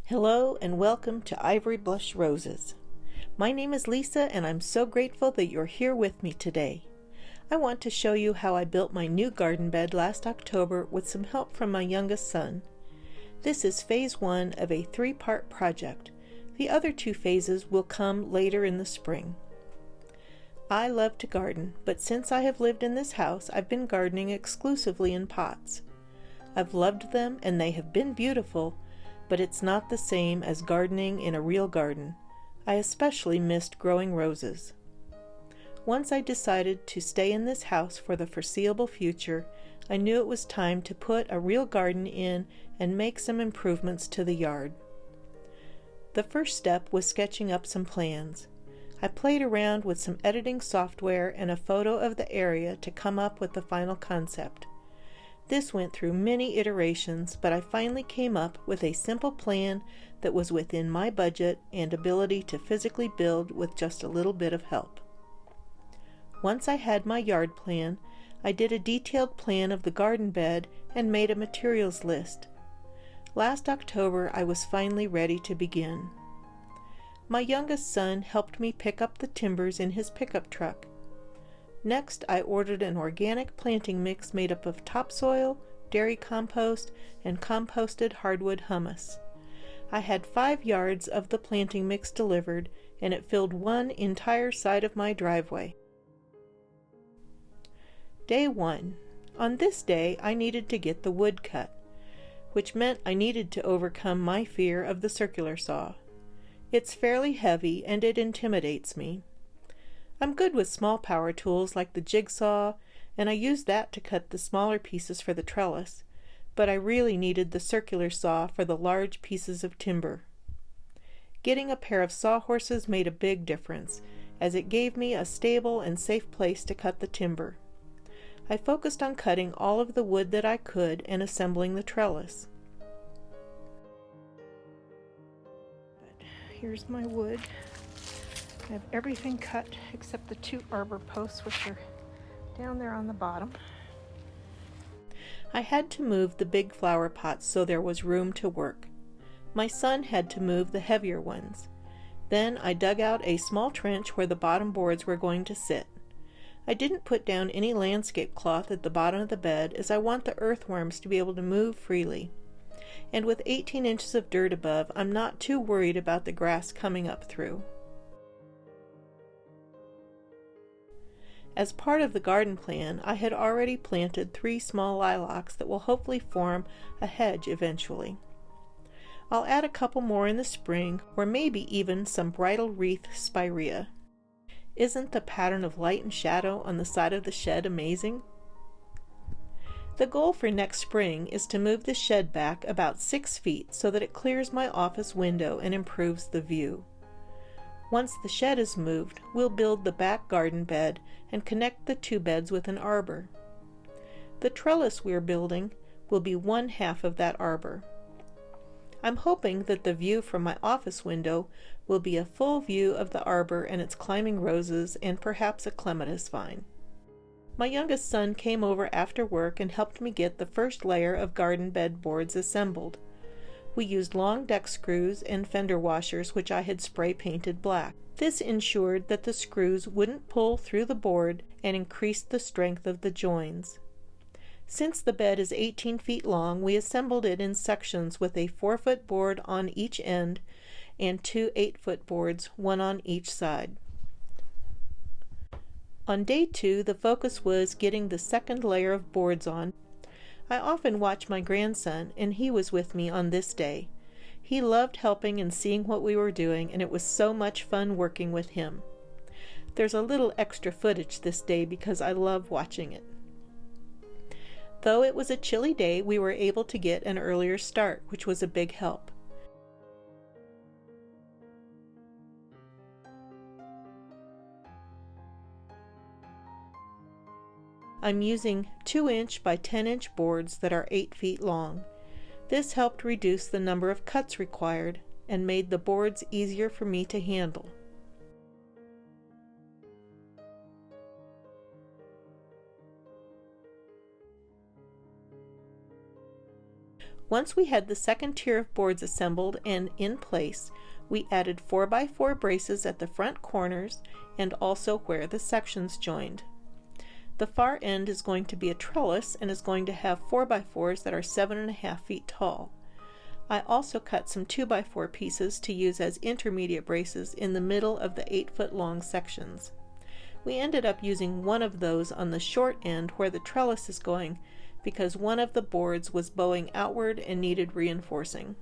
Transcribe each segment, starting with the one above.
Hello and welcome to Ivory Blush Roses. My name is Lisa and I'm so grateful that you're here with me today. I want to show you how I built my new garden bed last October with some help from my youngest son. This is phase 1 of a 3-part project. The other 2 phases will come later in the spring. I love to garden, but since I have lived in this house, I've been gardening exclusively in pots. I've loved them and they have been beautiful, but it's not the same as gardening in a real garden. I especially missed growing roses. Once I decided to stay in this house for the foreseeable future, I knew it was time to put a real garden in and make some improvements to the yard. The first step was sketching up some plans. I played around with some editing software and a photo of the area to come up with the final concept. This went through many iterations, but I finally came up with a simple plan that was within my budget and ability to physically build with just a little bit of help. Once I had my yard plan, I did a detailed plan of the garden bed and made a materials list. Last October, I was finally ready to begin. My youngest son helped me pick up the timbers in his pickup truck. Next, I ordered an organic planting mix made up of topsoil, dairy compost, and composted hardwood humus. I had 5 yards of the planting mix delivered, and it filled one entire side of my driveway. Day 1. On this day, I needed to get the wood cut, which meant I needed to overcome my fear of the circular saw. It's fairly heavy and it intimidates me. I'm good with small power tools like the jigsaw, and I use that to cut the smaller pieces for the trellis, but I really needed the circular saw for the large pieces of timber. Getting a pair of sawhorses made a big difference, as it gave me a stable and safe place to cut the timber. I focused on cutting all of the wood that I could and assembling the trellis. But here's my wood. I have everything cut except the 2 arbor posts, which are down there on the bottom. I had to move the big flower pots so there was room to work. My son had to move the heavier ones. Then I dug out a small trench where the bottom boards were going to sit. I didn't put down any landscape cloth at the bottom of the bed as I want the earthworms to be able to move freely. And with 18 inches of dirt above, I'm not too worried about the grass coming up through. As part of the garden plan, I had already planted 3 small lilacs that will hopefully form a hedge eventually. I'll add a couple more in the spring, or maybe even some bridal wreath spirea. Isn't the pattern of light and shadow on the side of the shed amazing? The goal for next spring is to move the shed back about 6 feet so that it clears my office window and improves the view. Once the shed is moved, we'll build the back garden bed and connect the 2 beds with an arbor. The trellis we're building will be 1/2 of that arbor. I'm hoping that the view from my office window will be a full view of the arbor and its climbing roses and perhaps a clematis vine. My youngest son came over after work and helped me get the first layer of garden bed boards assembled. We used long deck screws and fender washers which I had spray painted black. This ensured that the screws wouldn't pull through the board and increased the strength of the joins. Since the bed is 18 feet long, we assembled it in sections with a 4-foot board on each end and 2 8-foot boards, one on each side. On day 2, the focus was getting the second layer of boards on. I often watch my grandson, and he was with me on this day. He loved helping and seeing what we were doing, and it was so much fun working with him. There's a little extra footage this day because I love watching it. Though it was a chilly day, we were able to get an earlier start, which was a big help. I'm using 2-inch by 10-inch boards that are 8 feet long. This helped reduce the number of cuts required and made the boards easier for me to handle. Once we had the second tier of boards assembled and in place, we added 4x4 braces at the front corners and also where the sections joined. The far end is going to be a trellis and is going to have 4x4s that are 7.5 feet tall. I also cut some 2x4 pieces to use as intermediate braces in the middle of the 8-foot long sections. We ended up using one of those on the short end where the trellis is going because one of the boards was bowing outward and needed reinforcing.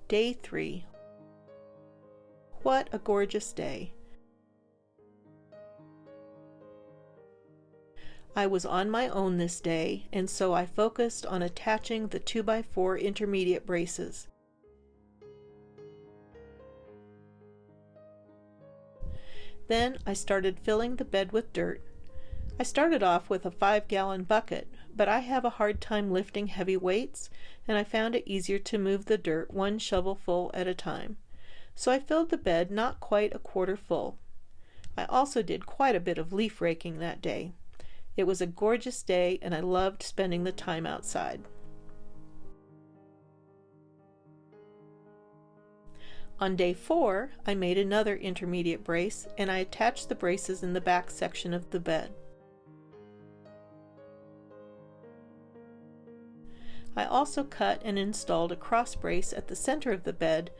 Day 3. What a gorgeous day! I was on my own this day, and so I focused on attaching the 2x4 intermediate braces. Then I started filling the bed with dirt. I started off with a 5-gallon bucket, but I have a hard time lifting heavy weights, and I found it easier to move the dirt one shovelful at a time. So I filled the bed not quite a quarter full. I also did quite a bit of leaf raking that day. It was a gorgeous day, and I loved spending the time outside. On day 4, I made another intermediate brace, and I attached the braces in the back section of the bed. I also cut and installed a cross brace at the center of the bed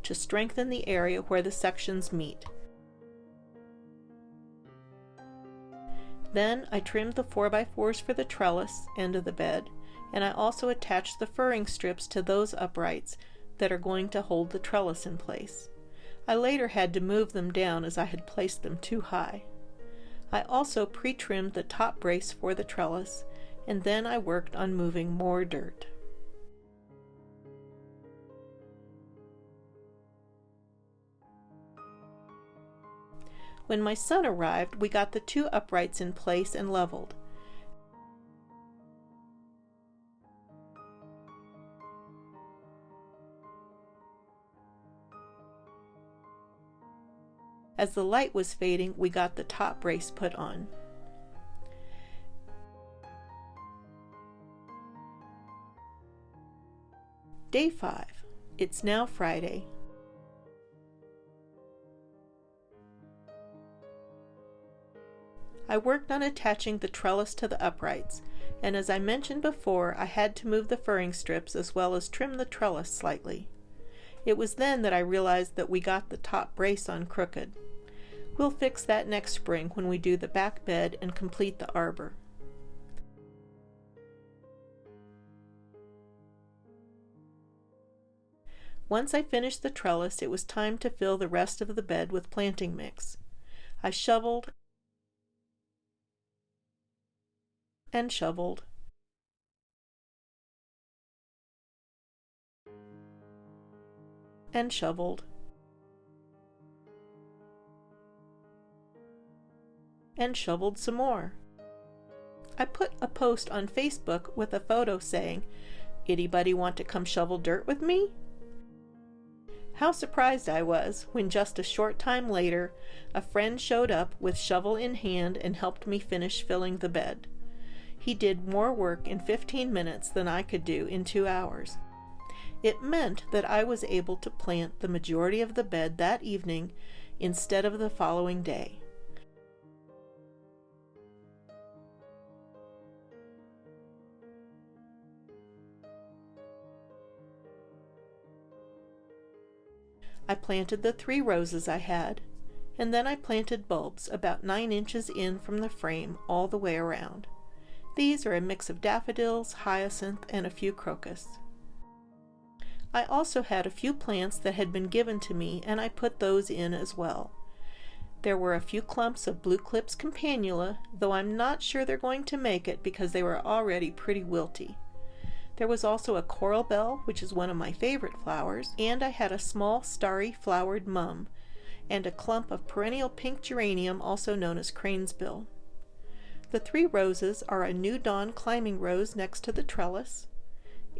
to strengthen the area where the sections meet. Then I trimmed the 4x4s for the trellis end of the bed, and I also attached the furring strips to those uprights that are going to hold the trellis in place. I later had to move them down as I had placed them too high. I also pre-trimmed the top brace for the trellis, and then I worked on moving more dirt. When my son arrived, we got the 2 uprights in place and leveled. As the light was fading, we got the top brace put on. Day 5. It's now Friday. I worked on attaching the trellis to the uprights, and as I mentioned before, I had to move the furring strips as well as trim the trellis slightly. It was then that I realized that we got the top brace on crooked. We'll fix that next spring when we do the back bed and complete the arbor. Once I finished the trellis, it was time to fill the rest of the bed with planting mix. I shoveled and shoveled and shoveled and shoveled some more. I put a post on Facebook with a photo saying, "Anybody want to come shovel dirt with me?" How surprised I was when just a short time later a friend showed up with shovel in hand and helped me finish filling the bed. He did more work in 15 minutes than I could do in 2 hours. It meant that I was able to plant the majority of the bed that evening instead of the following day. I planted the 3 roses I had, and then I planted bulbs about 9 inches in from the frame all the way around. These are a mix of daffodils, hyacinth, and a few crocus. I also had a few plants that had been given to me, and I put those in as well. There were a few clumps of blue clips campanula, though I'm not sure they're going to make it because they were already pretty wilty. There was also a coral bell, which is one of my favorite flowers, and I had a small starry flowered mum, and a clump of perennial pink geranium, also known as cranesbill. The 3 roses are a new DawnClimbing Rose next to the trellis.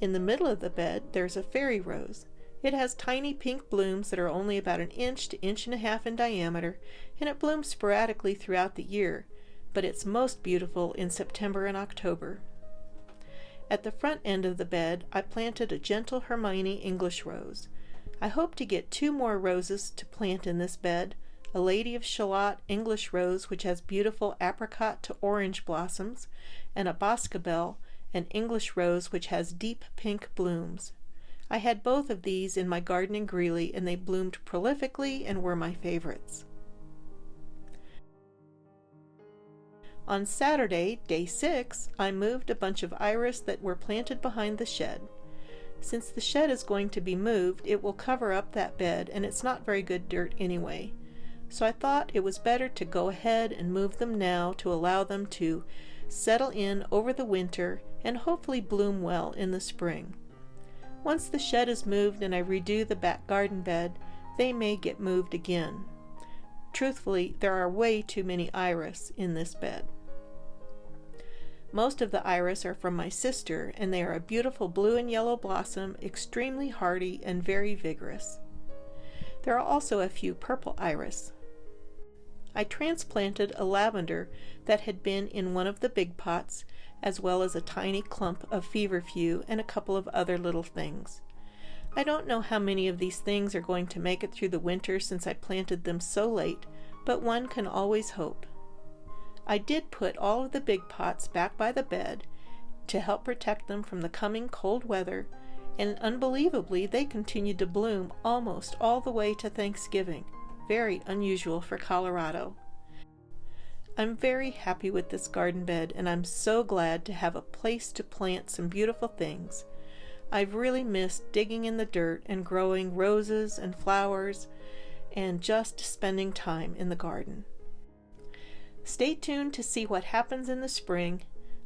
In the middle of the bed, there's a fairy rose. It has tiny pink blooms that are only about 1 inch to 1.5 inches in diameter, and it blooms sporadically throughout the year, but it's most beautiful in September and October. At the front end of the bed, I planted a gentle Hermione English rose. I hope to get 2 more roses to plant in this bed, a Lady of Shalott English rose which has beautiful apricot to orange blossoms, and a Boscobel, an English rose which has deep pink blooms. I had both of these in my garden in Greeley, and they bloomed prolifically and were my favorites. On Saturday, day 6, I moved a bunch of iris that were planted behind the shed. Since the shed is going to be moved, it will cover up that bed, and it's not very good dirt anyway. So I thought it was better to go ahead and move them now to allow them to settle in over the winter and hopefully bloom well in the spring. Once the shed is moved and I redo the back garden bed, they may get moved again. Truthfully, there are way too many iris in this bed. Most of the iris are from my sister, and they are a beautiful blue and yellow blossom, extremely hardy and very vigorous. There are also a few purple iris. I transplanted a lavender that had been in one of the big pots, as well as a tiny clump of feverfew and a couple of other little things. I don't know how many of these things are going to make it through the winter since I planted them so late, but one can always hope. I did put all of the big pots back by the bed to help protect them from the coming cold weather, and unbelievably they continued to bloom almost all the way to Thanksgiving. Very unusual for Colorado. I'm very happy with this garden bed, and I'm so glad to have a place to plant some beautiful things. I've really missed digging in the dirt and growing roses and flowers and just spending time in the garden. Stay tuned to see what happens in the spring.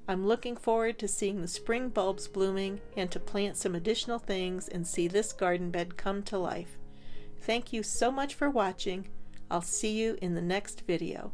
I'm looking forward to seeing the spring bulbs blooming and to plant some additional things and see this garden bed come to life. Thank you so much for watching. I'll see you in the next video.